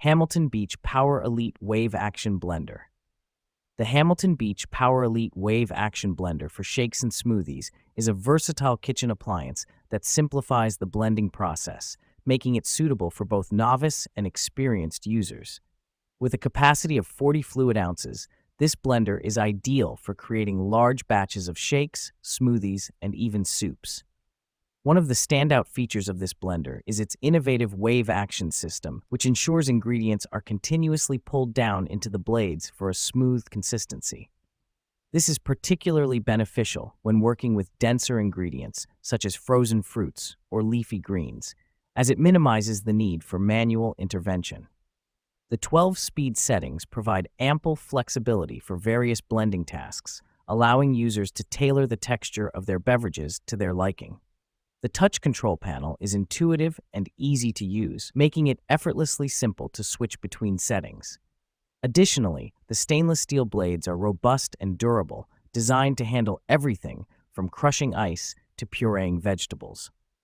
Hamilton Beach Power Elite Wave Action Blender. The Hamilton Beach Power Elite Wave Action Blender for shakes and smoothies is a versatile kitchen appliance that simplifies the blending process, making it suitable for both novice and experienced users. With a capacity of 40 fluid ounces, this blender is ideal for creating large batches of shakes, smoothies, and even soups. One of the standout features of this blender is its innovative wave action system, which ensures ingredients are continuously pulled down into the blades for a smooth consistency. This is particularly beneficial when working with denser ingredients, such as frozen fruits or leafy greens, as it minimizes the need for manual intervention. The 12-speed settings provide ample flexibility for various blending tasks, allowing users to tailor the texture of their beverages to their liking. The touch control panel is intuitive and easy to use, making it effortlessly simple to switch between settings. Additionally, the stainless steel blades are robust and durable, designed to handle everything from crushing ice to pureeing vegetables.